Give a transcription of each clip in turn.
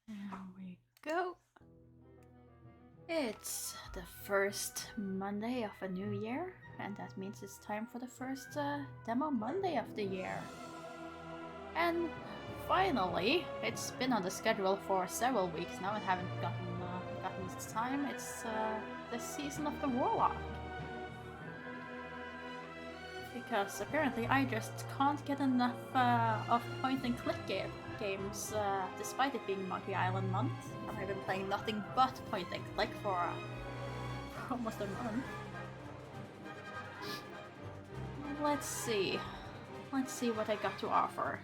There we go. It's the first Monday of a new year, and that means it's time for the first demo Monday of the year. And finally, it's been on the schedule for several weeks now and haven't gotten this time. It's the season of the Warlock. Because apparently I just can't get enough of point-and-click games, despite it being Monkey Island month. And I've been playing nothing but point-and-click for almost a month. Let's see. Let's see what I got to offer.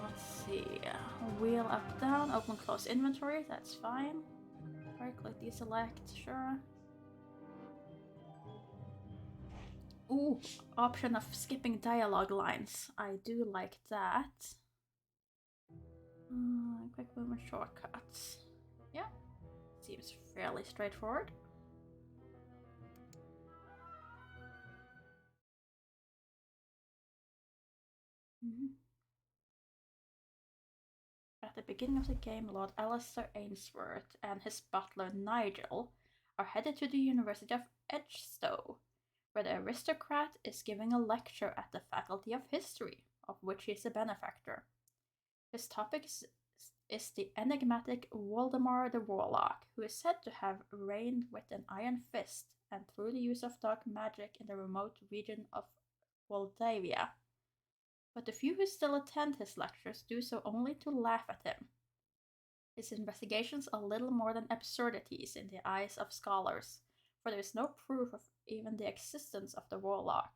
Let's see. Wheel up, down, open, close inventory. That's fine. Right click, deselect, sure. Ooh, option of skipping dialogue lines. I do like that. Quick movement shortcuts. Yeah, seems fairly straightforward. At the beginning of the game, Lord Alistair Ainsworth and his butler Nigel are headed to the University of Edgestowe, where the aristocrat is giving a lecture at the Faculty of History, of which he is a benefactor. His topic is the enigmatic Waldemar the Warlock, who is said to have reigned with an iron fist and through the use of dark magic in the remote region of Moldavia. But the few who still attend his lectures do so only to laugh at him. His investigations are little more than absurdities in the eyes of scholars, for there is no proof of even the existence of the Warlock.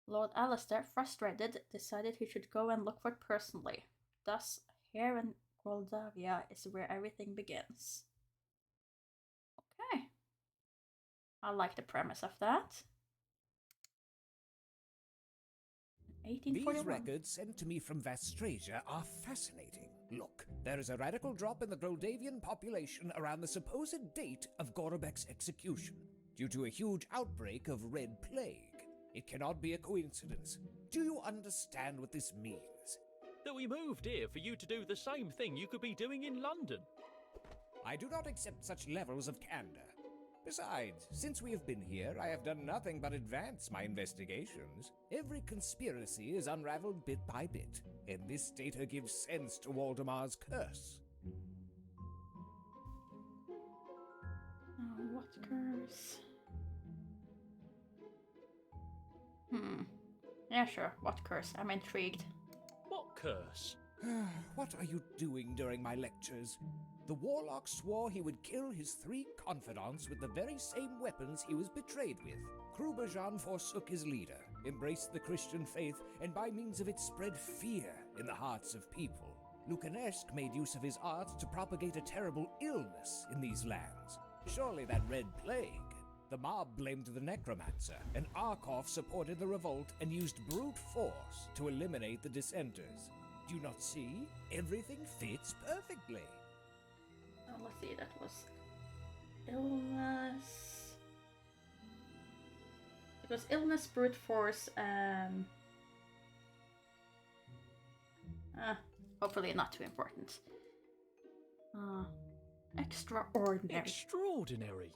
Lord Alistair, frustrated, decided he should go and look for it personally. Thus, here in Moldavia is where everything begins. Okay. I like the premise of that. 1841. These records sent to me from Vastrasia are fascinating. Look, there is a radical drop in the Goldavian population around the supposed date of Gorobek's execution, due to a huge outbreak of Red Plague. It cannot be a coincidence. Do you understand what this means? That we moved here for you to do the same thing you could be doing in London. I do not accept such levels of candor. Besides, since we have been here, I have done nothing but advance my investigations. Every conspiracy is unraveled bit by bit, and this data gives sense to Waldemar's curse. What curse? Yeah, sure. What curse? I'm intrigued. What curse? What are you doing during my lectures? The Warlock swore he would kill his 3 confidants with the very same weapons he was betrayed with. Kruberjan forsook his leader, embraced the Christian faith, and by means of it spread fear in the hearts of people. Lucanesque made use of his arts to propagate a terrible illness in these lands. Surely that Red Plague. The mob blamed the necromancer, and Arkoff supported the revolt and used brute force to eliminate the dissenters. Do you not see? Everything fits perfectly. Let's see, that was illness. It was illness, brute force, hopefully not too important. Extraordinary. Extraordinary?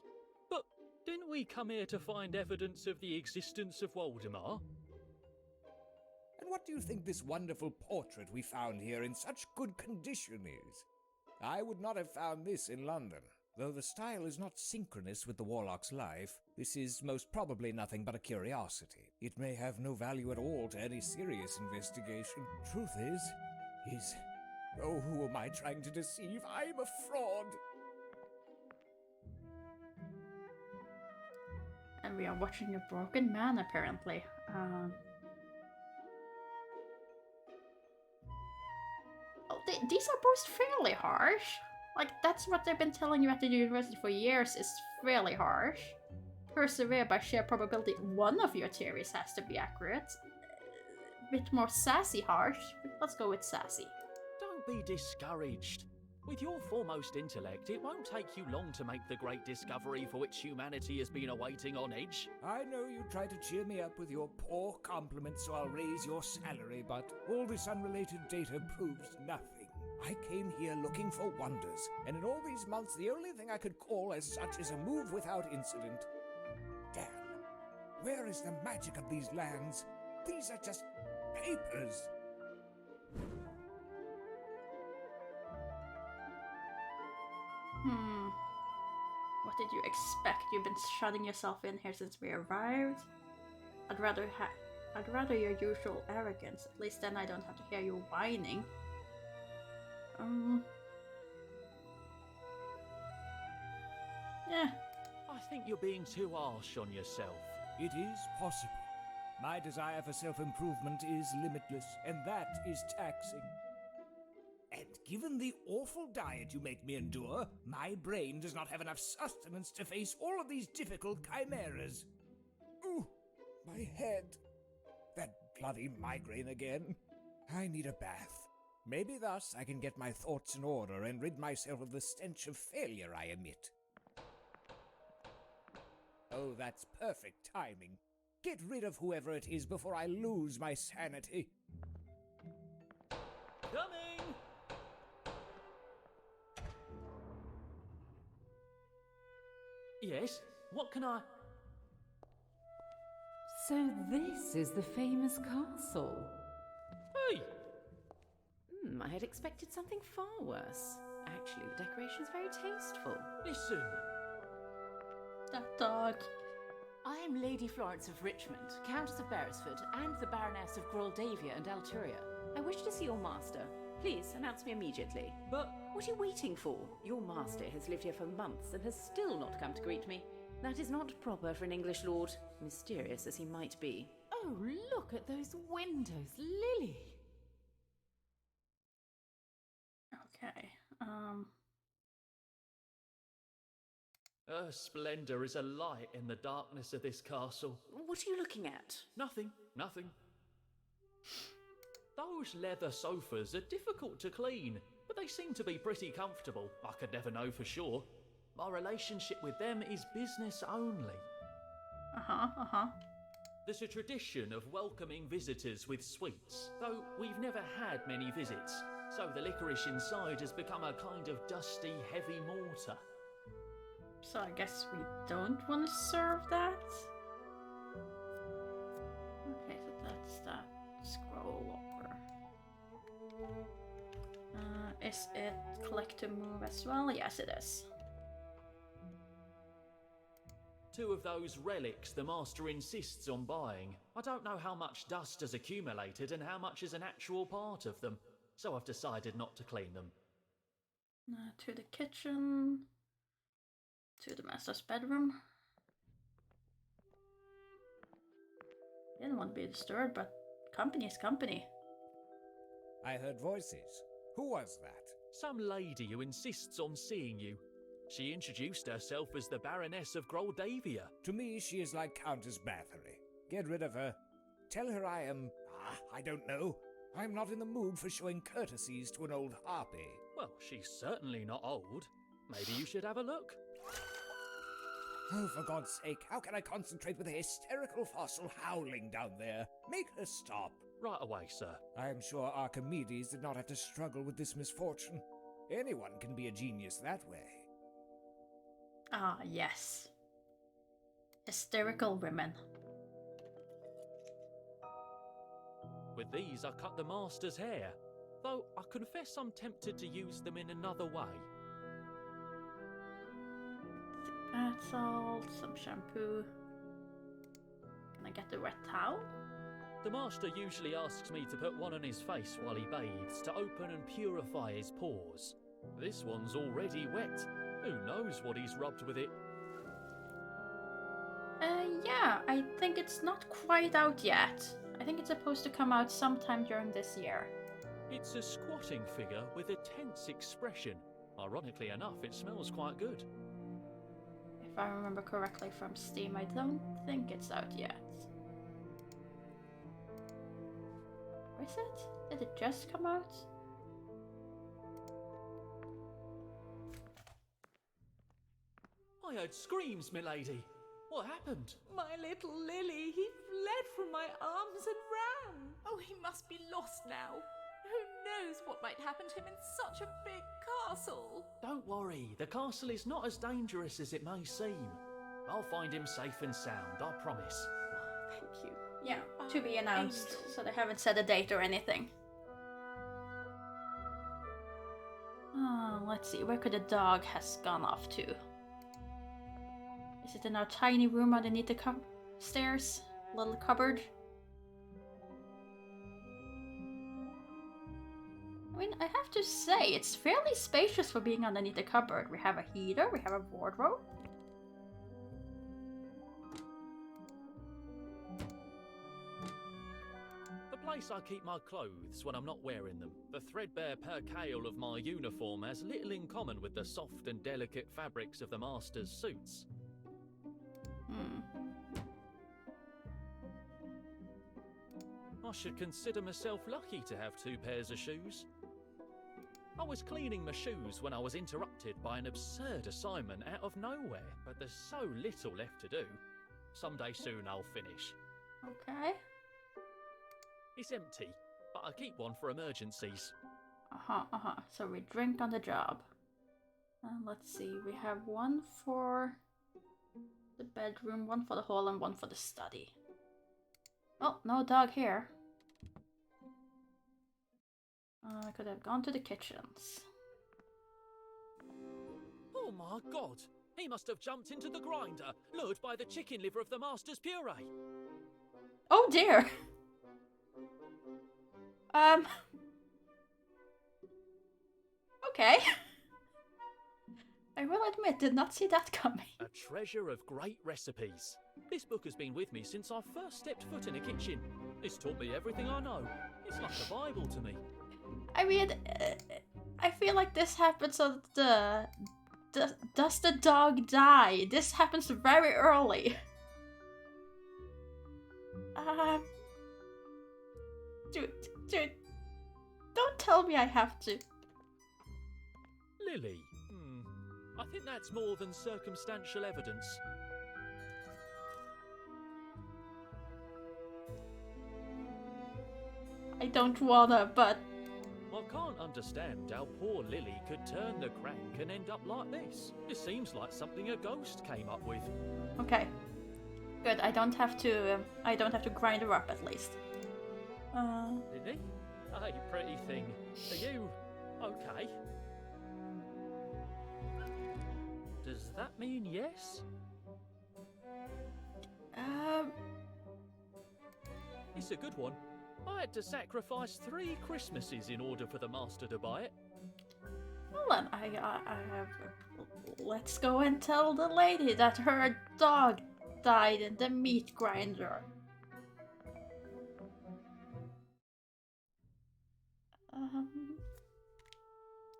But didn't we come here to find evidence of the existence of Waldemar? And what do you think this wonderful portrait we found here in such good condition is? I would not have found this in London. Though the style is not synchronous with the Warlock's life, this is most probably nothing but a curiosity. It may have no value at all to any serious investigation. Truth is... Oh, who am I trying to deceive? I'm a fraud! And we are watching a broken man, apparently. These are both fairly harsh. Like, that's what they've been telling you at the university for years is fairly harsh. Persevere by sheer probability one of your theories has to be accurate. A bit more sassy harsh, but let's go with sassy. Don't be discouraged. With your foremost intellect, it won't take you long to make the great discovery for which humanity has been awaiting on edge. I know you try to cheer me up with your poor compliments so I'll raise your salary, but all this unrelated data proves nothing. I came here looking for wonders, and in all these months the only thing I could call as such is a move without incident. Damn. Where is the magic of these lands? These are just papers. What did you expect? You've been shutting yourself in here since we arrived? I'd rather your usual arrogance. At least then I don't have to hear you whining. Yeah. I think you're being too harsh on yourself. It is possible. My desire for self-improvement is limitless, and that is taxing. And given the awful diet you make me endure, my brain does not have enough sustenance to face all of these difficult chimeras. Ooh, my head. That bloody migraine again. I need a bath. Maybe thus I can get my thoughts in order and rid myself of the stench of failure I emit. Oh, that's perfect timing. Get rid of whoever it is before I lose my sanity. Coming! Yes? What can I... So this is the famous castle. Hey! I had expected something far worse. Actually, the decoration's very tasteful. Listen. That dog. I am Lady Florence of Richmond, Countess of Beresford, and the Baroness of Groldavia and Alturia. I wish to see your master. Please, announce me immediately. But... What are you waiting for? Your master has lived here for months and has still not come to greet me. That is not proper for an English lord, mysterious as he might be. Oh, look at those windows, Lily! Okay, Her splendour is a light in the darkness of this castle. What are you looking at? Nothing. Those leather sofas are difficult to clean, but they seem to be pretty comfortable. I could never know for sure. My relationship with them is business only. There's a tradition of welcoming visitors with sweets, though we've never had many visits, so the licorice inside has become a kind of dusty, heavy mortar. so I guess we don't want to serve that. Okay, so that's that scroll over. Is it collect to move as well? Yes, it is. Two of those relics the master insists on buying. I don't know how much dust has accumulated and how much is an actual part of them, so I've decided not to clean them. To the kitchen. To the master's bedroom. Didn't want to be disturbed, but company is company. I heard voices. Who was that? Some lady who insists on seeing you. She introduced herself as the Baroness of Groldavia. To me, she is like Countess Bathory. Get rid of her. Tell her I am... I don't know. I'm not in the mood for showing courtesies to an old harpy. Well, she's certainly not old. Maybe you should have a look. Oh, for God's sake, how can I concentrate with a hysterical fossil howling down there? Make her stop. Right away, sir. I am sure Archimedes did not have to struggle with this misfortune. Anyone can be a genius that way. Ah, yes. Hysterical women. With these, I cut the master's hair, though I confess I'm tempted to use them in another way. Bath salt, some shampoo. Can I get the wet towel? The master usually asks me to put one on his face while he bathes to open and purify his pores. This one's already wet. Who knows what he's rubbed with it? Yeah, I think it's not quite out yet. I think it's supposed to come out sometime during this year. It's a squatting figure with a tense expression. Ironically enough, it smells quite good. If I remember correctly from Steam, I don't think it's out yet. Or is it? Did it just come out? I heard screams, milady. What happened? My little Lily, he fled from my arms and ran. Oh, he must be lost now. Who knows what might happen to him in such a big castle? Don't worry, the castle is not as dangerous as it may seem. I'll find him safe and sound, I promise. Thank you. Yeah, You to are be an announced, angel. so they haven't set a date or anything. Let's see, where could the dog has gone off to? Is it in our tiny room underneath the stairs? Little cupboard? I mean, I have to say, it's fairly spacious for being underneath the cupboard. We have a heater, we have a wardrobe. The place I keep my clothes when I'm not wearing them. The threadbare percale of my uniform has little in common with the soft and delicate fabrics of the master's suits. I should consider myself lucky to have 2 pairs of shoes. I was cleaning my shoes when I was interrupted by an absurd assignment out of nowhere, but there's so little left to do. Someday soon I'll finish. Okay. It's empty, but I keep one for emergencies. So we drink on the job. Let's see, we have one for the bedroom, one for the hall, and one for the study. Oh, no dog here. I could have gone to the kitchens. Oh my god! He must have jumped into the grinder, lured by the chicken liver of the master's puree. Oh dear! Okay. I will admit, did not see that coming. A treasure of great recipes. This book has been with me since I first stepped foot in a kitchen. It's taught me everything I know. It's like a Bible to me. I mean, I feel like this happens on does the dog die? This happens very early. Dude, don't tell me I have to. Lily? I think that's more than circumstantial evidence. I don't wanna, but... I can't understand how poor Lily could turn the crank and end up like this. It seems like something a ghost came up with. Okay. Good, I don't have to grind her up at least. Lily? Hey, pretty thing. Are you okay? Does that mean yes? It's a good one. I had to sacrifice 3 Christmases in order for the master to buy it. Well then, I have... Let's go and tell the lady that her dog died in the meat grinder.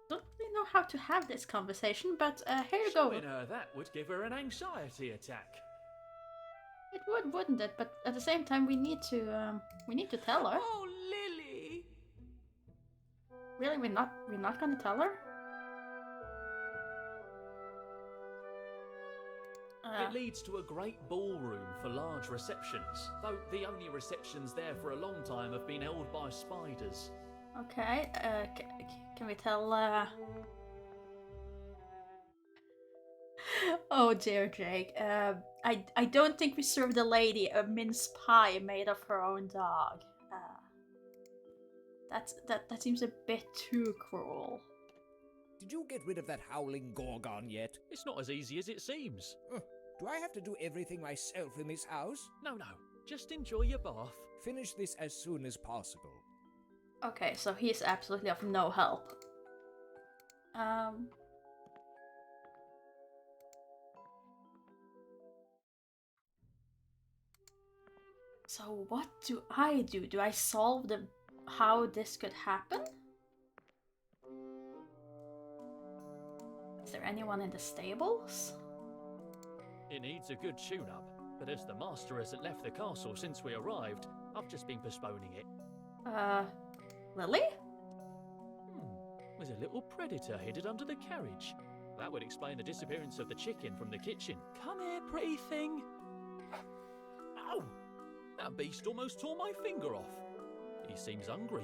Don't really know how to have this conversation, but here you go. Showing her that would give her an anxiety attack. It would, wouldn't it? But at the same time, we need to tell her. Oh, Lily! Really, we're not gonna tell her? It leads to a great ballroom for large receptions, though the only receptions there for a long time have been held by spiders. Okay, can we tell, Oh dear, Jake. I don't think we serve the lady a mince pie made of her own dog. That seems a bit too cruel. Did you get rid of that howling gorgon yet? It's not as easy as it seems. Do I have to do everything myself in this house? No, just enjoy your bath. Finish this as soon as possible. Okay, so he's absolutely of no help. So what do I do? Do I solve how this could happen? Is there anyone in the stables? It needs a good tune-up, but as the master hasn't left the castle since we arrived, I've just been postponing it. Lily? There's a little predator hidden under the carriage. That would explain the disappearance of the chicken from the kitchen. Come here, pretty thing. Ow! That beast almost tore my finger off. He seems hungry.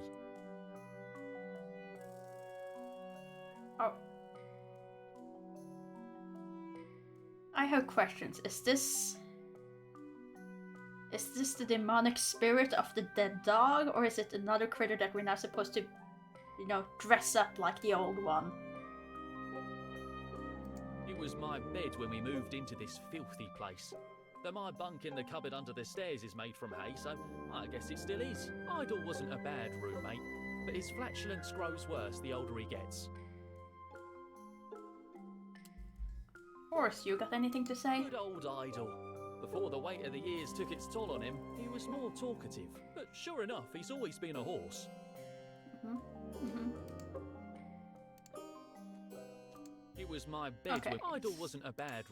Oh. I have questions. Is this the demonic spirit of the dead dog, or is it another critter that we're now supposed to, you know, dress up like the old one? It was my bed when we moved into this filthy place. Though my bunk in the cupboard under the stairs is made from hay, so I guess it still is. Idle wasn't a bad roommate, but his flatulence grows worse the older he gets. Horse, you got anything to say? Good old Idle. Before the weight of the years took its toll on him, he was more talkative. But sure enough, he's always been a horse. It was my bed Okay. when Idle wasn't a bad...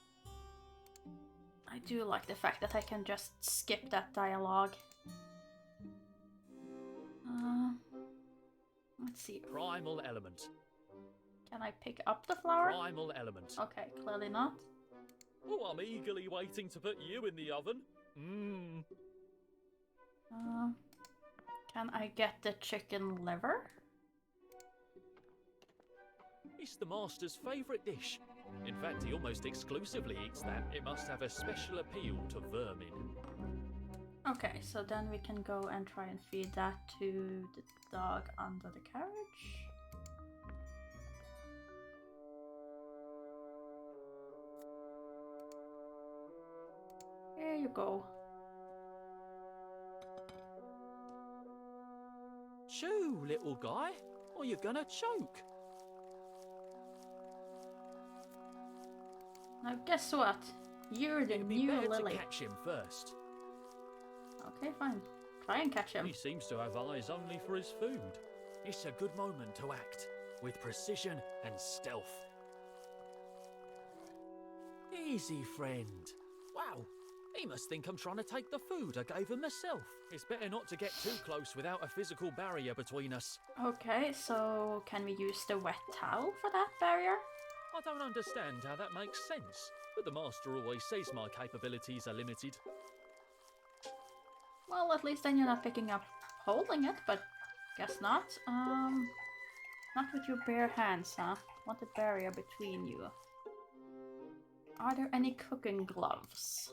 I do like the fact that I can just skip that dialogue. Let's see. Primal element. Can I pick up the flower? Primal element. Okay, clearly not. Oh, I'm eagerly waiting to put you in the oven. Mmm. Can I get the chicken liver? It's the master's favourite dish. In fact, he almost exclusively eats that. It must have a special appeal to vermin. Okay, so then we can go and try and feed that to the dog under the carriage. Here you go. Chew, little guy, or you're gonna choke. Now guess what? You're the It'd be new better Lily. to catch him first. Okay, fine. Try and catch him. He seems to have eyes only for his food. It's a good moment to act, with precision and stealth. Easy, friend. Wow, he must think I'm trying to take the food I gave him myself. It's better not to get too close without a physical barrier between us. Okay, so can we use the wet towel for that barrier? I don't understand how that makes sense, but the master always says my capabilities are limited. Well, at least then you're not picking up holding it, but guess not. Not with your bare hands, huh? Want a barrier between you. Are there any cooking gloves?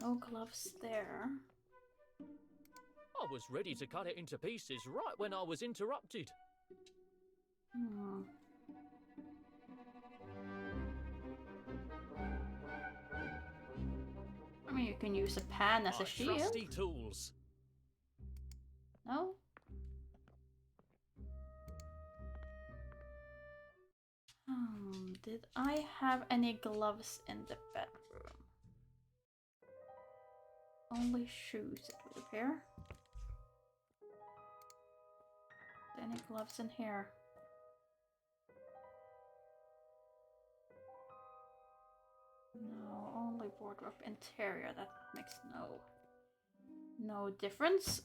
No gloves there. I was ready to cut it into pieces right when I was interrupted. I mean, you can use a pan as a shield. Trusty tools. No? Did I have any gloves in the bedroom? Only shoes, it would appear. Any gloves in here? No, only wardrobe interior. That makes no difference.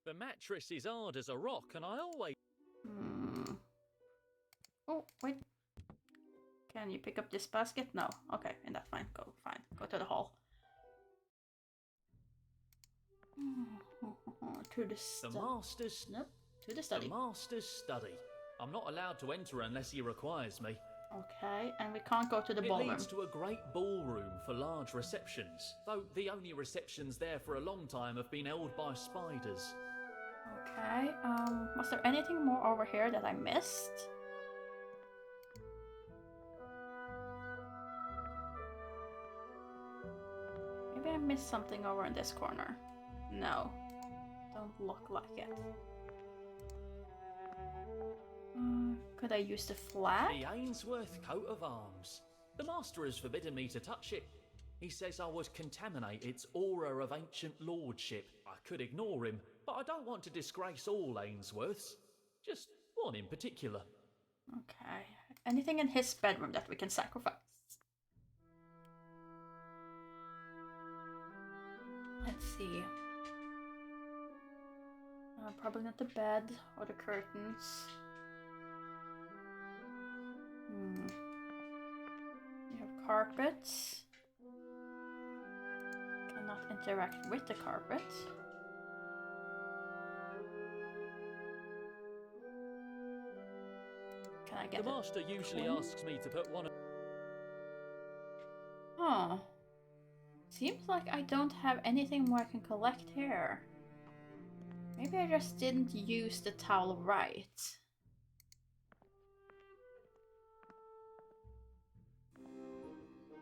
The mattress is hard as a rock, and I always... Oh, wait. Can you pick up this basket? No. Okay, and that's fine. Fine. Go to the hall. To the study. The master's... Nope. To the study. The master's study. I'm not allowed to enter unless he requires me. Okay, and we can't go to the It ballroom. leads to a great ballroom for large receptions, though the only receptions there for a long time have been held by spiders. Okay, was there anything more over here that I missed? Maybe I missed something over in this corner. No, don't look like it. Could I use the flag? The Ainsworth coat of arms. The master has forbidden me to touch it. He says I would contaminate its aura of ancient lordship. I could ignore him, but I don't want to disgrace all Ainsworths. Just one in particular. Okay. Anything in his bedroom that we can sacrifice? Let's see. Probably not the bed or the curtains. You have carpets. Cannot interact with the carpet. Can I get The master usually asks me to put one of... Huh. Seems like I don't have anything more I can collect here. Maybe I just didn't use the towel right.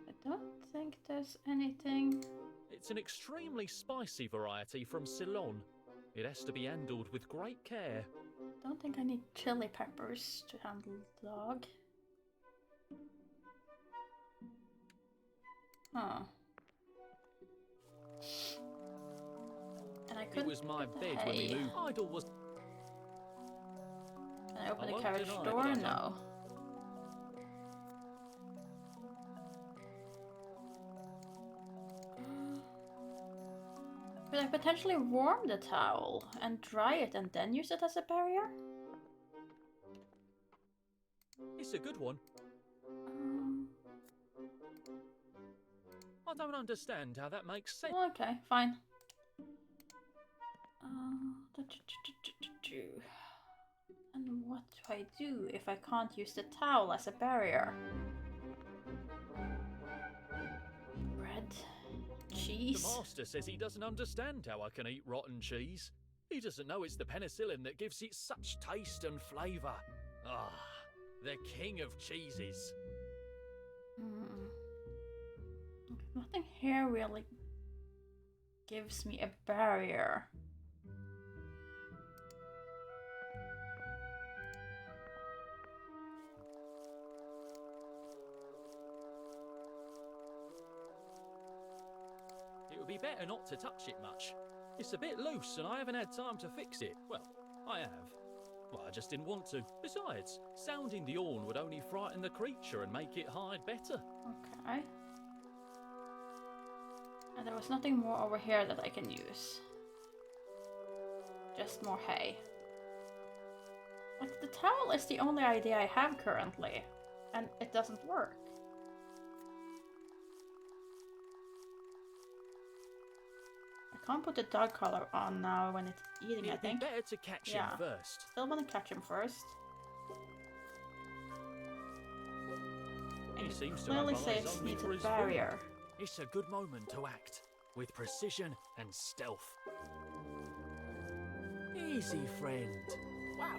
I don't think there's anything. It's an extremely spicy variety from Ceylon. It has to be handled with great care. Don't think I need chili peppers to handle the dog. Huh. And I couldn't. It was my get the bed when we hay. moved. Idle was... Can I open I the won't carriage deny, door? but I don't- No. Could I potentially warm the towel and dry it and then use it as a barrier? It's a good one. I don't understand how that makes sense. Okay, fine. And what do I do if I can't use the towel as a barrier? Bread, The cheese. master says he doesn't understand how I can eat rotten cheese. He doesn't know it's the penicillin that gives it such taste and flavour. Ah, the king of cheeses. Nothing here really gives me a barrier. It would be better not to touch it much. It's a bit loose and I haven't had time to fix it. Well, I have. Well, I just didn't want to. Besides, sounding the horn would only frighten the creature and make it hide better. Okay. And there was nothing more over here that I can use. Just more hay. Like, the towel is the only idea I have currently, and it doesn't work. I can't put the dog collar on now when it's eating, I It'd be think. better to catch Yeah. him first. Still want to catch him first. He seems to Clearly have says eyes only needs for a his food. barrier. It's a good moment to act, with precision and stealth. Easy, friend. Wow,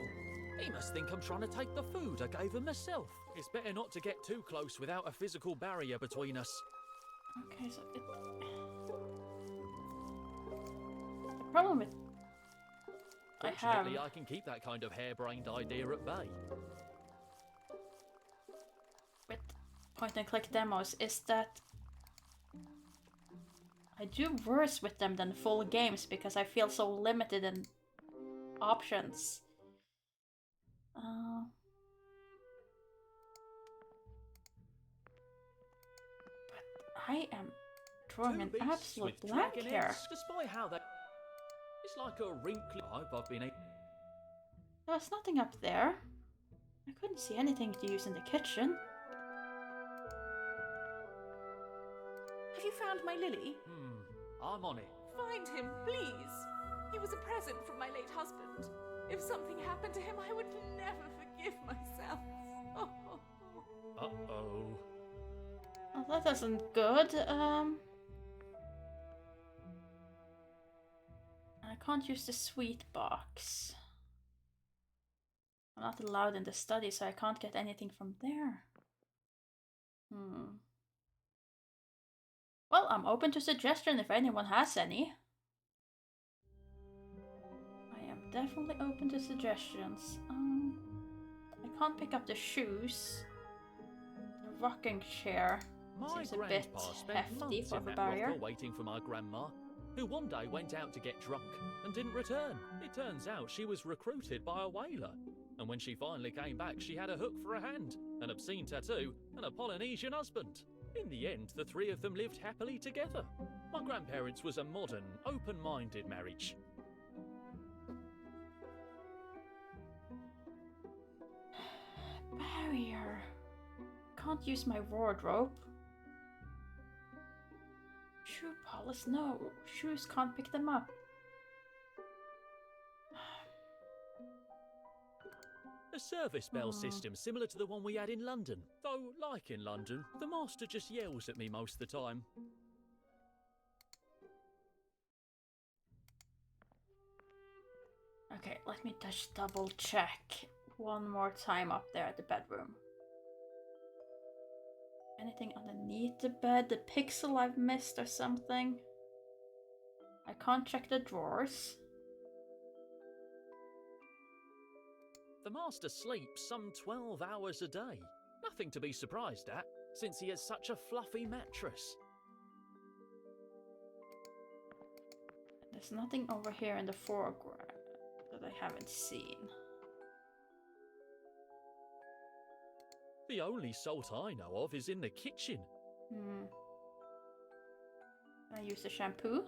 he must think I'm trying to take the food I gave him myself. It's better not to get too close without a physical barrier between us. Okay, so it... The problem with... Fortunately, I can keep that kind of harebrained idea at bay. with point-and-click demos is that I do worse with them than full games because I feel so limited in options. But I am drawing an Two beasts absolute with blank dragon here. eggs, despite how they... It's like a wrinkly... I've been... There was nothing up there. I couldn't see anything to use in the kitchen. Have you found my lily? I'm on it. Find him, please. He was a present from my late husband. If something happened to him, I would never forgive myself. Oh. Uh-oh. Well, that isn't good. I can't use the sweet box. I'm not allowed in the study, so I can't get anything from there. Well, I'm open to suggestion if anyone has any. I am definitely open to suggestions. I can't pick up the shoes. The rocking chair My seems a bit grandpa spent hefty months for in a that barrier. rocker waiting for my grandma, who one day went out to get drunk and didn't return. It turns out she was recruited by a whaler, and when she finally came back, she had a hook for a hand, an obscene tattoo, and a Polynesian husband. In the end, the three of them lived happily together. My grandparents' was a modern, open-minded marriage. Barrier. Can't use my wardrobe. Shoe polish, no. Shoes can't pick them up. A service bell system similar to the one we had in London. Though, like in London, the master just yells at me most of the time. Okay, let me just double check one more time up there at the bedroom. Anything underneath the bed? The pixel I've missed or something? I can't check the drawers. The master sleeps some 12 hours a day. Nothing to be surprised at, since he has such a fluffy mattress. There's nothing over here in the foreground that I haven't seen. The only salt I know of is in the kitchen. Can I use the shampoo?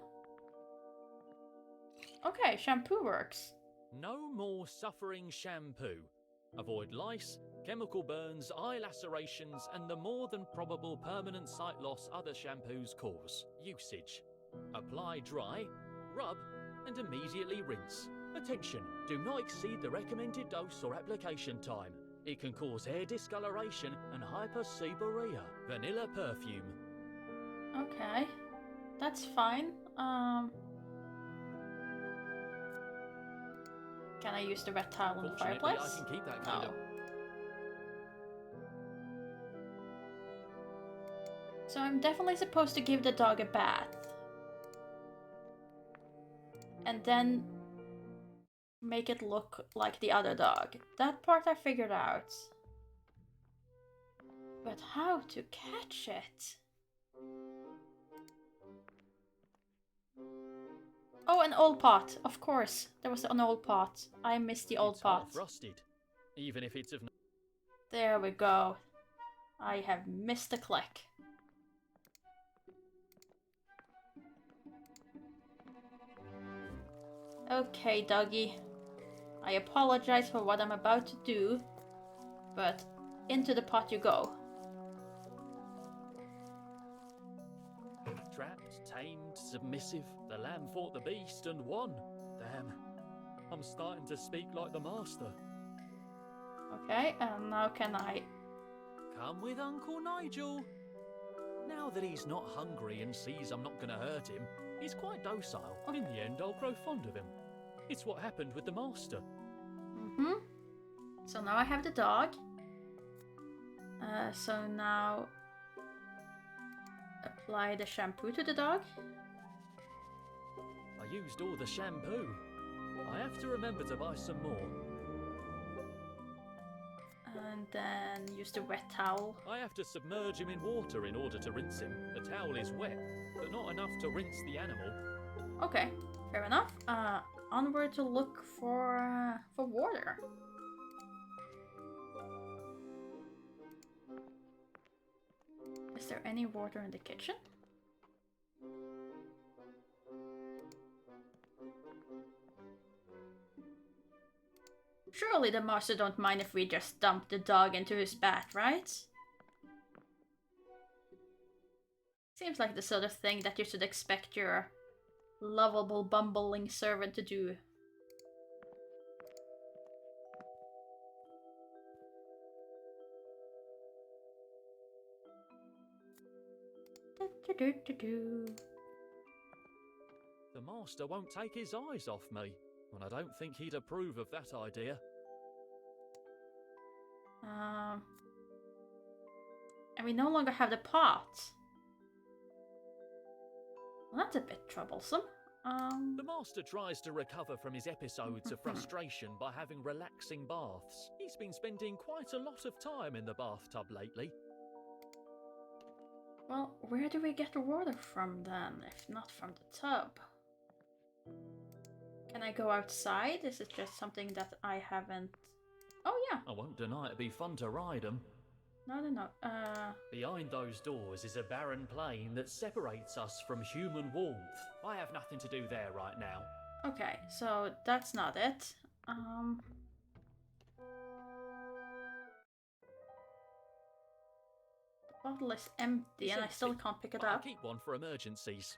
Okay, shampoo works. No more suffering shampoo. Avoid lice, chemical burns, eye lacerations, and the more than probable permanent sight loss other shampoos cause. Usage. Apply dry, rub, and immediately rinse. Attention, do not exceed the recommended dose or application time. It can cause hair discoloration and hyperseborrhea. Vanilla perfume. Okay, that's fine. Can I use the red towel in the Fortunately, fireplace? I can keep that No. cleaned up. So I'm definitely supposed to give the dog a bath. And then make it look like the other dog. That part I figured out. But how to catch it? Oh, an old pot. Of course. There was an old pot. I missed the old It's pot. half rusted, even if it's of. There we go. I have missed a click. Okay, doggy. I apologize for what I'm about to do, but into the pot you go. Trapped, tamed, submissive, the lamb fought the beast and won. Damn, I'm starting to speak like the master. Okay, and now can I... Come with Uncle Nigel. Now that he's not hungry and sees I'm not going to hurt him, he's quite docile. In the end, I'll grow fond of him. It's what happened with the master. So now I have the dog. So now... apply the shampoo to the dog. I used all the shampoo. I have to remember to buy some more. And then use the wet towel. I have to submerge him in water in order to rinse him. The towel is wet, but not enough to rinse the animal. Okay, fair enough. Onward to look for water. Is there any water in the kitchen? Surely the master don't mind if we just dump the dog into his bath, right? Seems like the sort of thing that you should expect your lovable, bumbling servant to do. The master won't take his eyes off me, and I don't think he'd approve of that idea. And we no longer have the pot. Well, that's a bit troublesome. The master tries to recover from his episodes of frustration by having relaxing baths. He's been spending quite a lot of time in the bathtub lately. Well, where do we get the water from then, if not from the tub? Can I go outside? Is it just something that I haven't... Oh yeah! I won't deny it'd be fun to ride 'em. No. Behind those doors is a barren plain that separates us from human warmth. I have nothing to do there right now. Okay, so that's not it. The bottle is empty It's and I still empty, can't pick it but I'll up. keep one for emergencies.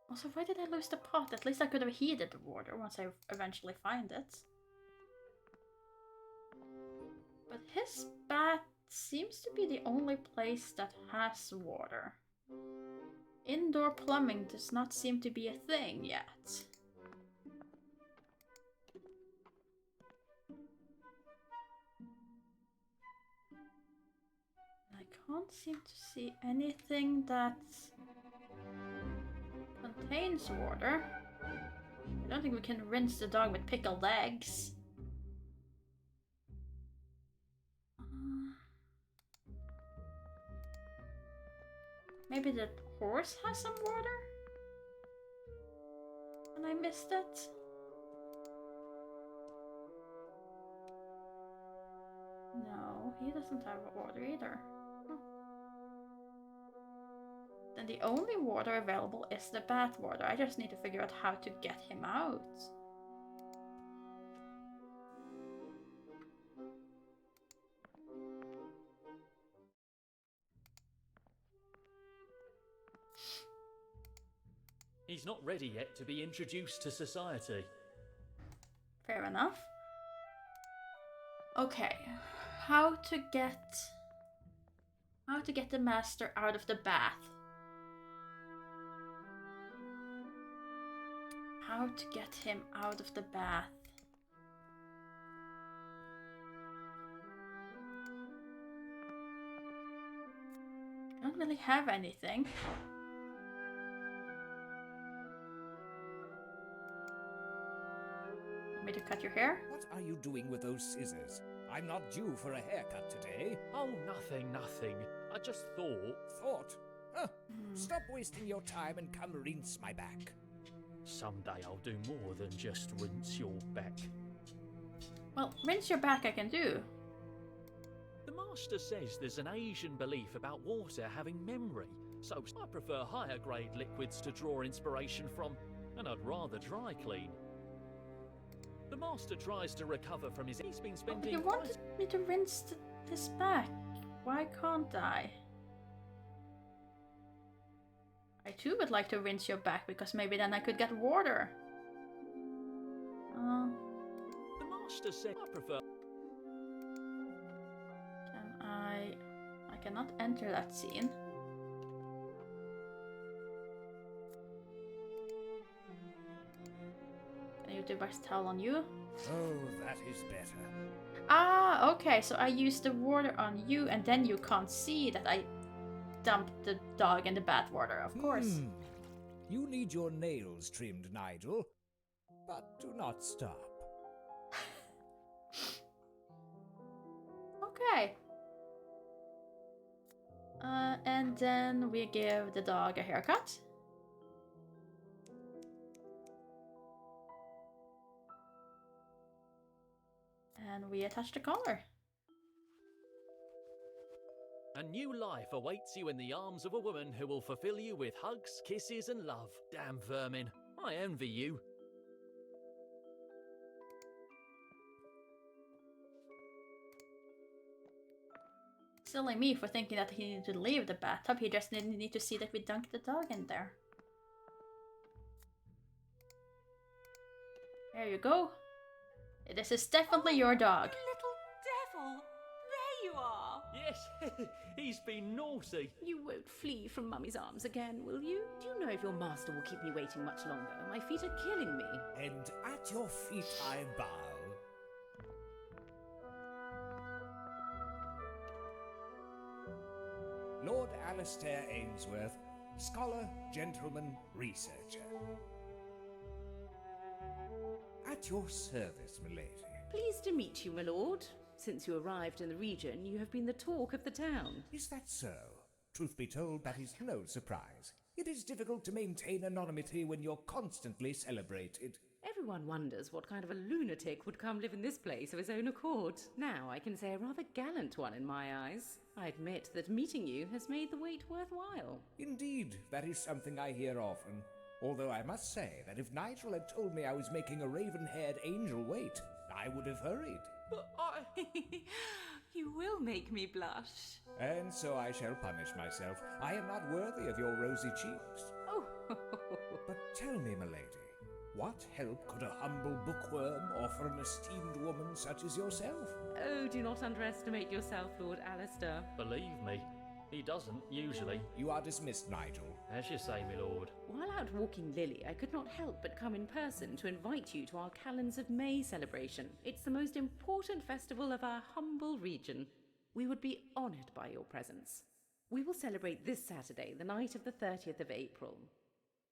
Also, why did I lose the pot? At least I could have heated the water once I eventually find it. But his bath seems to be the only place that has water. Indoor plumbing does not seem to be a thing yet. I can't seem to see anything that contains water. I don't think we can rinse the dog with pickled eggs. Maybe the horse has some water? And I missed it? No, he doesn't have water either. Then the only water available is the bath water. I just need to figure out how to get him out. He's not ready yet to be introduced to society. Fair enough. Okay, how to get the master out of the bath? How to get him out of the bath? I don't really have anything. Want me to cut your hair? What are you doing with those scissors? I'm not due for a haircut today. Oh, nothing. I just thought... Thought? Huh. Stop wasting your time and come rinse my back. Someday I'll do more than just rinse your back. Well, rinse your back I can do. The master says there's an Asian belief about water having memory, so I prefer higher grade liquids to draw inspiration from, and I'd rather dry clean. The master tries to recover from his... He's been spending... You wanted me to rinse this back. Why can't I? I too would like to rinse your back because maybe then I could get water. The master said I prefer... Can I cannot enter that scene. Can you do best towel on you? Oh, that is better. Ah, okay, so I use the water on you and then you can't see that I dumped the dog in the bath water, of course. You need your nails trimmed, Nigel. But do not stop. Okay. And then we give the dog a haircut. And we attach the collar. A new life awaits you in the arms of a woman who will fulfill you with hugs, kisses, and love. Damn vermin. I envy you. Silly me for thinking that he needed to leave the bathtub. He just didn't need to see that we dunked the dog in there. There you go. This is definitely your dog. Little devil! There you are! Yes, he's been naughty. You won't flee from Mummy's arms again, will you? Do you know if your master will keep me waiting much longer? My feet are killing me. And at your feet I bow. Lord Alistair Ainsworth, scholar, gentleman, researcher. At your service, milady. Pleased to meet you, my lord. Since you arrived in the region, you have been the talk of the town. Is that so? Truth be told, that is no surprise. It is difficult to maintain anonymity when you're constantly celebrated. Everyone wonders what kind of a lunatic would come live in this place of his own accord. Now I can say a rather gallant one in my eyes. I admit that meeting you has made the wait worthwhile. Indeed, that is something I hear often. Although I must say that if Nigel had told me I was making a raven-haired angel wait, I would have hurried. But I... You will make me blush. And so I shall punish myself. I am not worthy of your rosy cheeks. Oh, But tell me, milady, what help could a humble bookworm offer an esteemed woman such as yourself? oh, do not underestimate yourself, Lord Alistair. Believe me, he doesn't, usually. You are dismissed, Nigel. As you say, my lord. While out walking Lily, I could not help but come in person to invite you to our Calends of May celebration. It's the most important festival of our humble region. We would be honoured by your presence. We will celebrate this Saturday, the night of the 30th of April.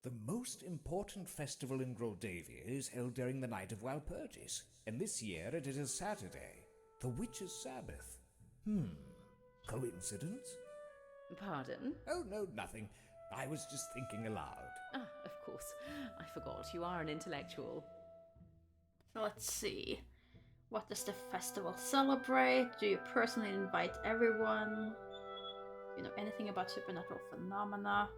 The most important festival in Groldavia is held during the night of Walpurgis, and this year it is a Saturday, the Witch's Sabbath. Coincidence? Pardon? Oh, no, nothing. I was just thinking aloud. Ah, of course. I forgot. You are an intellectual. So let's see. What does the festival celebrate? Do you personally invite everyone? Do you know anything about supernatural phenomena?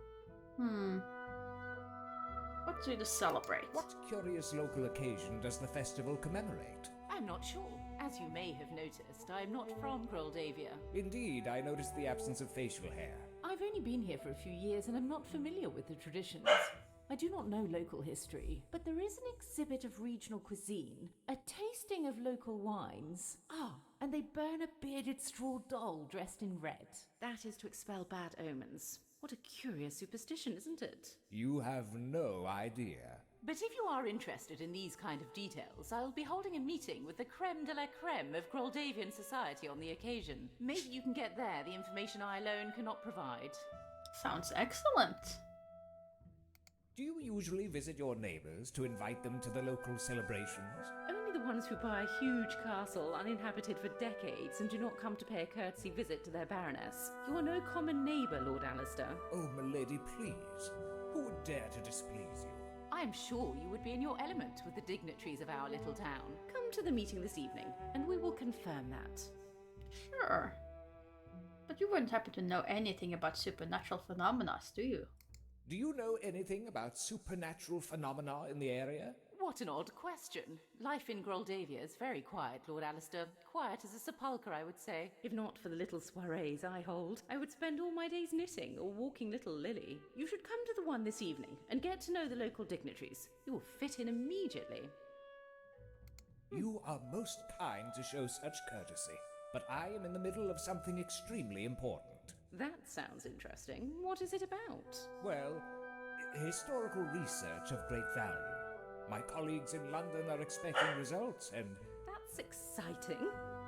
What do you celebrate? What curious local occasion does the festival commemorate? I'm not sure. As you may have noticed, I'm not from Groldavia. Indeed, I noticed the absence of facial hair. I've only been here for a few years and I'm not familiar with the traditions. I do not know local history, but there is an exhibit of regional cuisine, a tasting of local wines. Ah, and they burn a bearded straw doll dressed in red. That is to expel bad omens. What a curious superstition, isn't it? You have no idea. But if you are interested in these kind of details, I'll be holding a meeting with the creme de la creme of Groldavian society on the occasion. Maybe you can get there the information I alone cannot provide. Sounds excellent. Do you usually visit your neighbors to invite them to the local celebrations? Only the ones who buy a huge castle uninhabited for decades and do not come to pay a courtesy visit to their baroness. You are no common neighbour, Lord Alistair. Oh, milady, please. Who would dare to displease you? I am sure you would be in your element with the dignitaries of our little town. Come to the meeting this evening, and we will confirm that. Sure. But you wouldn't happen to know anything about supernatural phenomena, do you? Do you know anything about supernatural phenomena in the area? What an odd question. Life in Groldavia is very quiet, Lord Alistair. Quiet as a sepulchre, I would say. If not for the little soirees I hold, I would spend all my days knitting or walking little Lily. You should come to the one this evening and get to know the local dignitaries. You will fit in immediately. You are most kind to show such courtesy, but I am in the middle of something extremely important. That sounds interesting. What is it about? Well, historical research of great value. My colleagues in London are expecting results, and... That's exciting.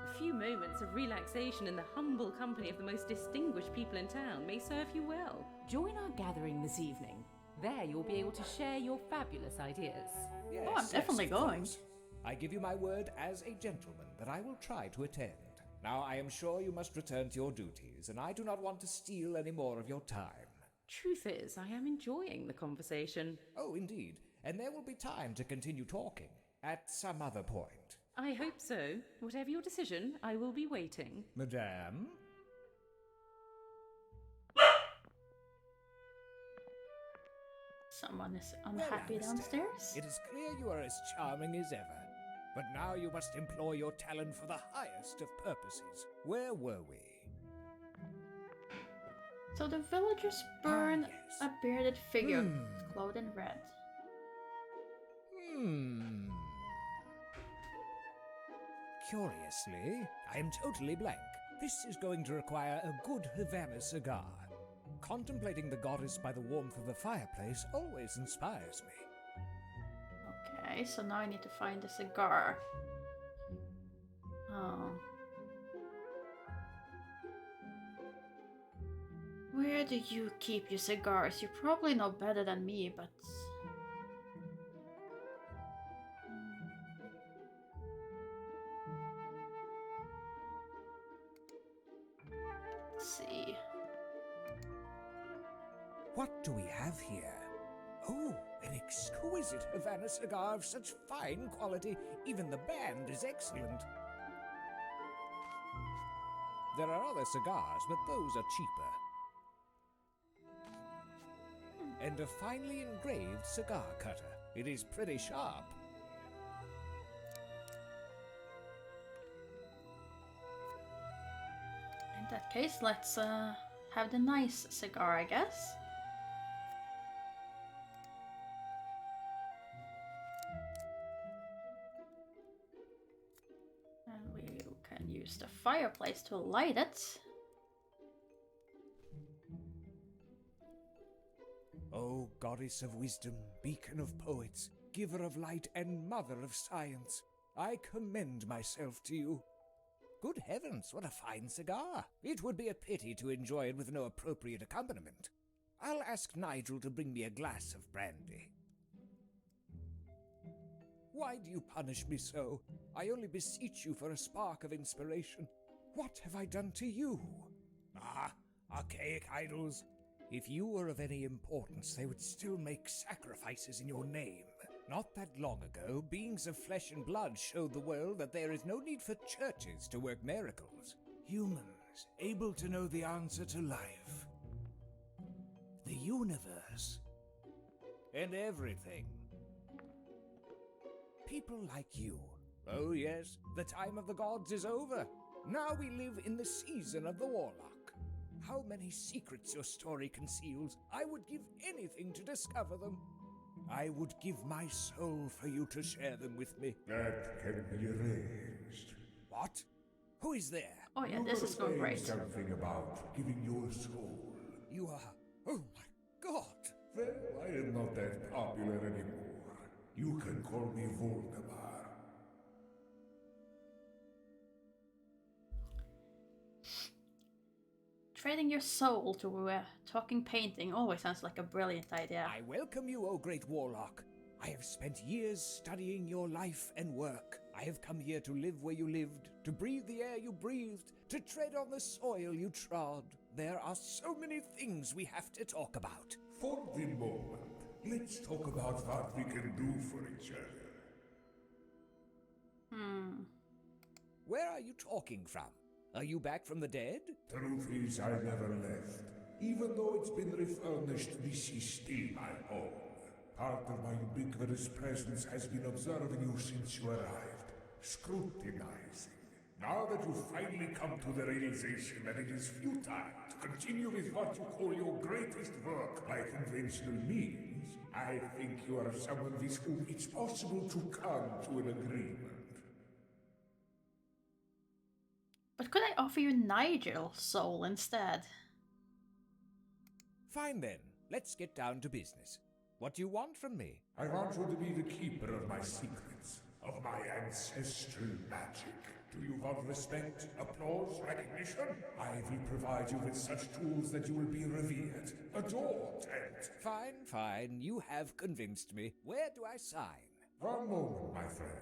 A few moments of relaxation in the humble company of the most distinguished people in town may serve you well. Join our gathering this evening. There you'll be able to share your fabulous ideas. Yes, I'm definitely of going. course. I give you my word as a gentleman that I will try to attend. Now, I am sure you must return to your duties, and I do not want to steal any more of your time. Truth is, I am enjoying the conversation. Oh, indeed. And there will be time to continue talking at some other point. I hope so. Whatever your decision, I will be waiting. Madame? Someone is Well, unhappy Alistair, downstairs? It is clear you are as charming as ever. But now you must employ your talent for the highest of purposes. Where were we? So the villagers burn yes. a bearded figure clothed in red. Curiously, I am totally blank. This is going to require a good Havana cigar. Contemplating the goddess by the warmth of the fireplace always inspires me. Okay, so now I need to find a cigar. Oh. Where do you keep your cigars? You probably know better than me, but... Let's see. What do we have here? Oh, an exquisite Havana cigar of such fine quality, even the band is excellent. There are other cigars, but those are cheaper. And a finely engraved cigar cutter. It is pretty sharp. In that case, let's have the nice cigar, I guess. And we can use the fireplace to light it. O goddess of wisdom, beacon of poets, giver of light and mother of science, I commend myself to you. Good heavens, what a fine cigar! It would be a pity to enjoy it with no appropriate accompaniment. I'll ask Nigel to bring me a glass of brandy. Why do you punish me so? I only beseech you for a spark of inspiration. What have I done to you? Ah, archaic idols. If you were of any importance, they would still make sacrifices in your name. Not that long ago, beings of flesh and blood showed the world that there is no need for churches to work miracles. Humans, able to know the answer to life, the universe, and everything. People like you. Oh yes, the time of the gods is over. Now we live in the season of the Warlock. How many secrets your story conceals. I would give anything to discover them. I would give my soul for you to share them with me. That can be arranged. What? Who is there? Oh yeah, You this were is going saying great. something about giving your soul. You are... Oh my god! Well, I am not that popular anymore. You can call me Voldemort. Trading your soul to a talking painting always sounds like a brilliant idea. I welcome you, O great Warlock. I have spent years studying your life and work. I have come here to live where you lived, to breathe the air you breathed, to tread on the soil you trod. There are so many things we have to talk about. For the moment, let's talk about what we can do for each other. Where are you talking from? Are you back from the dead? Truth is, I never left. Even though it's been refurnished, this is still my home. Part of my ubiquitous presence has been observing you since you arrived, scrutinizing. Now that you've finally come to the realization that it is futile to continue with what you call your greatest work by conventional means, I think you are someone with whom it's possible to come to an agreement. But could I offer you Nigel's soul instead? Fine then, let's get down to business. What do you want from me? I want you to be the keeper of my secrets, of my ancestral magic. Do you want respect, applause, recognition? I will provide you with such tools that you will be revered, adored, and... Fine, you have convinced me. Where do I sign? One moment, my friend.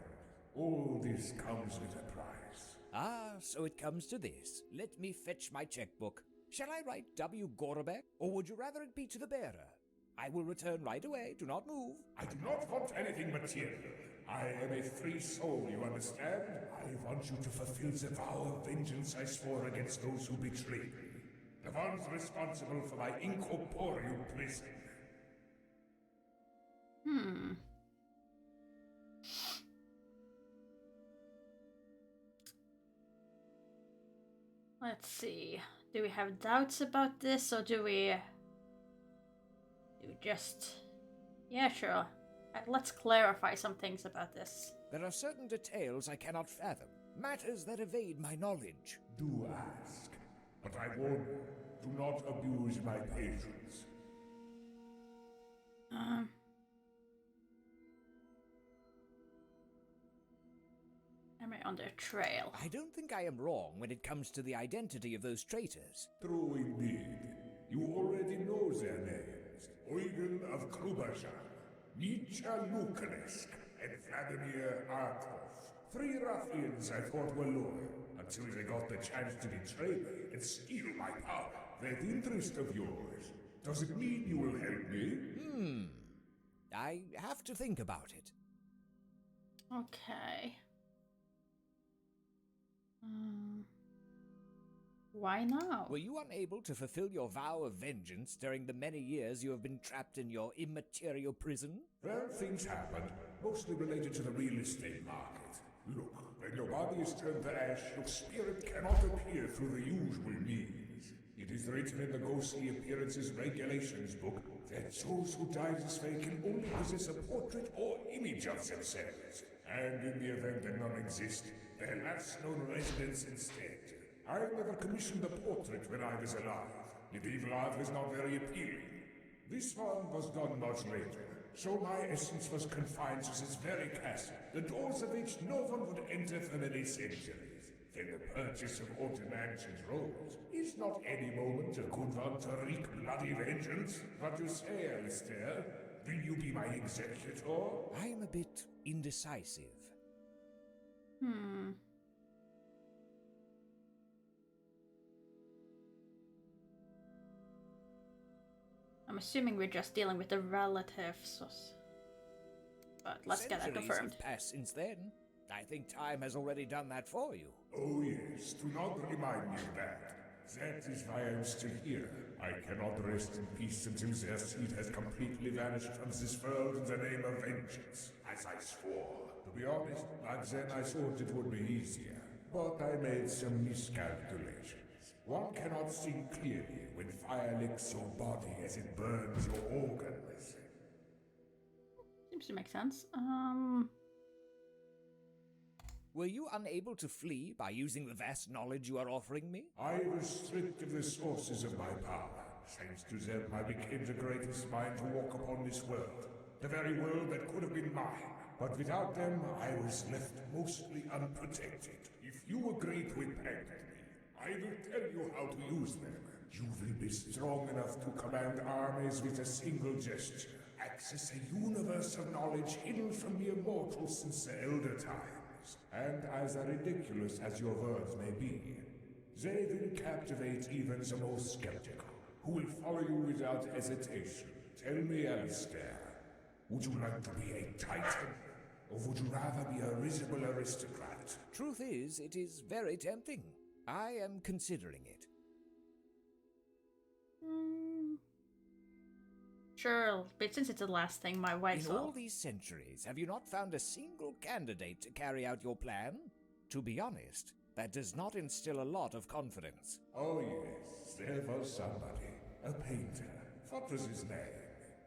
All this comes with a price. Ah, so it comes to this. Let me fetch my checkbook. Shall I write W. Gorbeck, or would you rather it be to the bearer? I will return right away. Do not move. I do not want anything material. I am a free soul, you understand? I want you to fulfill the vow of vengeance I swore against those who betrayed me. The ones responsible for my incorporeal prison. Let's see. Do we have doubts about this, or do we just... Yeah, sure. Let's clarify some things about this. There are certain details I cannot fathom. Matters that evade my knowledge. Do ask. But I warn you, do not abuse my patience. Am I on their trail? I don't think I am wrong when it comes to the identity of those traitors. True indeed. You already know their names. Eugen of Kruberjan, Nietzsche Lukanesk, and Vladimir Arkov. 3 ruffians I thought were loyal, until they got the chance to betray me and steal my power. That interest of yours, does it mean you will help me? I have to think about it. Okay. Why now? Were you unable to fulfill your vow of vengeance during the many years you have been trapped in your immaterial prison? Well, things happened, mostly related to the real estate market. Look, when your body is turned to ash, your spirit cannot appear through the usual means. It is written in the Ghostly Appearances Regulations book that those who die this way can only possess a portrait or image of themselves. And in the event that none exist, their last known residence instead. I never commissioned a portrait when I was alive. Medieval art was not very appealing. This one was done much later, so my essence was confined to this very castle, the doors of which no one would enter for many centuries. Then the purchase of haunted mansions rose. Is not any moment a good one to wreak bloody vengeance? What you say, Alistair? Will you be my executor? I am a bit indecisive. I'm assuming we're just dealing with the relatives. But let's get that Centuries confirmed. have passed since then. I think time has already done that for you. Oh yes, do not remind me of that. That is why I am still here. I cannot rest in peace until their seed has completely vanished from this world in the name of vengeance, as I swore. To be honest, back then I thought it would be easier, but I made some miscalculations. One cannot think clearly when fire licks your body as it burns your organs. Seems to make sense. Were you unable to flee by using the vast knowledge you are offering me? I was stripped of the sources of my power. Thanks to them, I became the greatest mind to walk upon this world. The very world that could have been mine. But without them, I was left mostly unprotected. If you agree to implant me, I will tell you how to use them. You will be strong enough to command armies with a single gesture. Access a universe of knowledge hidden from the immortals since the Elder Times. And as ridiculous as your words may be, they will captivate even the most skeptical, who will follow you without hesitation. Tell me, Alistair, would you like to be a titan, or would you rather be a risible aristocrat? Truth is, it is very tempting. I am considering it. Sure, but since it's the last thing, my wife's In all these centuries, have you not found a single candidate to carry out your plan? To be honest, that does not instill a lot of confidence. Oh yes, there was somebody. A painter. What was his name?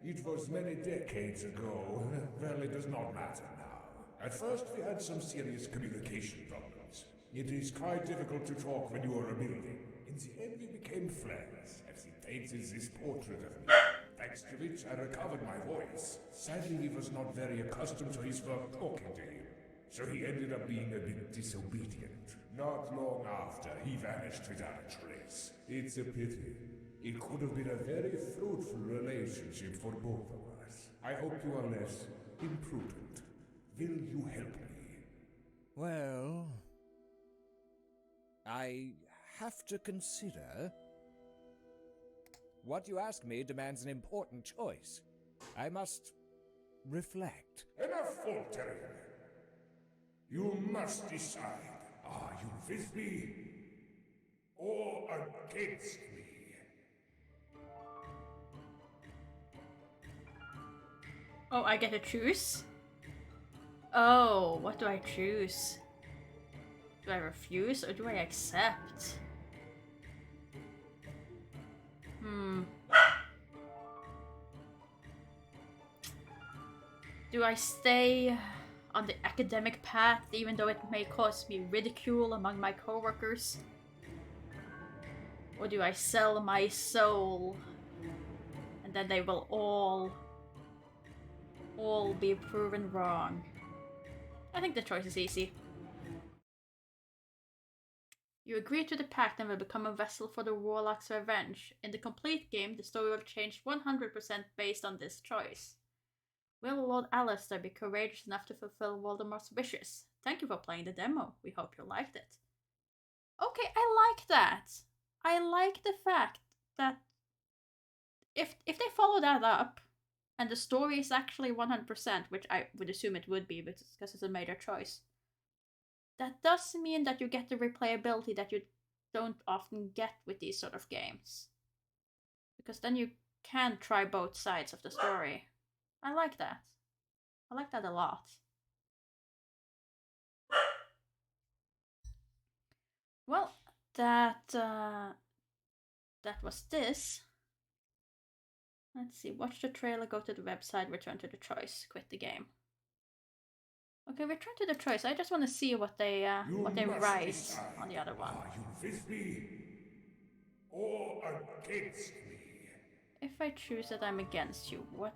It was many decades ago. Well, it does not matter now. At first we had some serious communication problems. It is quite difficult to talk when you are a building. In the end we became friends, as he painted this portrait of me. Thanks to which I recovered my voice. Sadly, he was not very accustomed to his work talking to him, so he ended up being a bit disobedient. Not long after, he vanished without a trace. It's a pity. It could have been a very fruitful relationship for both of us. I hope you are less imprudent. Will you help me? Well, I have to consider. What you ask me demands an important choice. I must reflect. Enough faltering. You must decide. Are you with me or against me? Oh, I get to choose? Oh, what do I choose? Do I refuse or do I accept? Do I stay on the academic path even though it may cause me ridicule among my coworkers? Or do I sell my soul and then they will all be proven wrong? I think the choice is easy. You agree to the pact and will become a vessel for the Warlock's revenge. In the complete game, the story will change 100% based on this choice. Will Lord Alistair be courageous enough to fulfill Voldemort's wishes? Thank you for playing the demo. We hope you liked it. Okay, I like that. I like the fact that if they follow that up, and the story is actually 100%, which I would assume it would be because it's a major choice, that does mean that you get the replayability that you don't often get with these sort of games. Because then you can try both sides of the story. I like that. I like that a lot. Well, that was this. Let's see. Watch the trailer, go to the website, return to the choice, quit the game. Okay, return to the choice. I just want to see what they write on the other one. Are you with me or against me? If I choose that I'm against you, what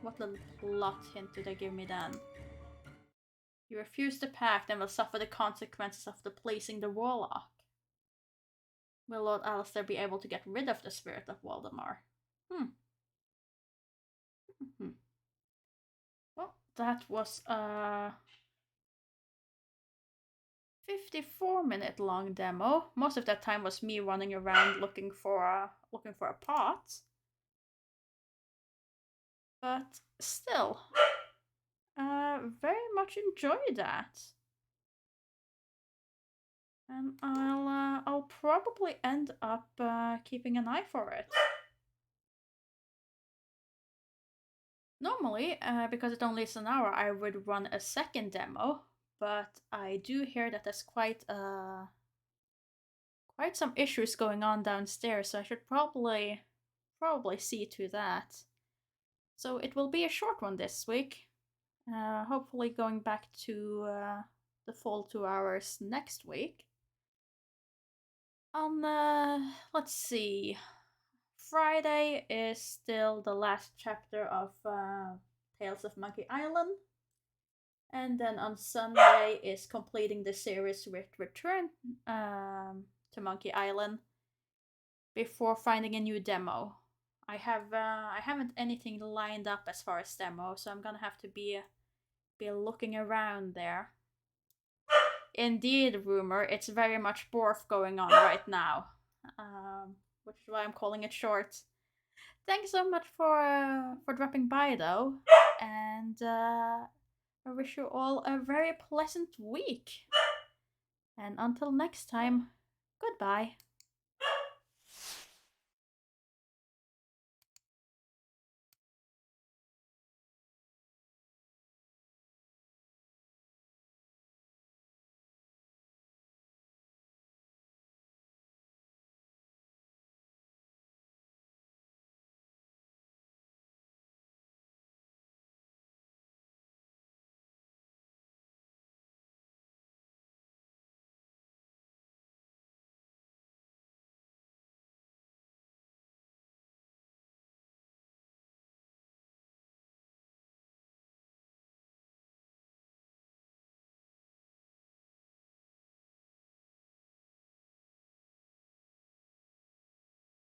little plot hint do they give me then? You refuse the pact and will suffer the consequences of pleasing the Warlock. Will Lord Alistair be able to get rid of the spirit of Waldemar? Well, that was a 54-minute long demo. Most of that time was me running around looking for a pot. But still, very much enjoyed that. And I'll probably end up keeping an eye for it. Normally, because it only is an hour, I would run a second demo, but I do hear that there's quite some issues going on downstairs, so I should probably see to that. So it will be a short one this week. Hopefully going back to the full 2 hours next week. Let's see. Friday is still the last chapter of Tales of Monkey Island. And then on Sunday is completing the series with Return to Monkey Island before finding a new demo. I haven't anything lined up as far as demo, so I'm gonna have to be looking around there. Indeed, rumor, it's very much Borf going on right now, which is why I'm calling it short. Thanks so much for dropping by, though, and I wish you all a very pleasant week. And until next time, goodbye.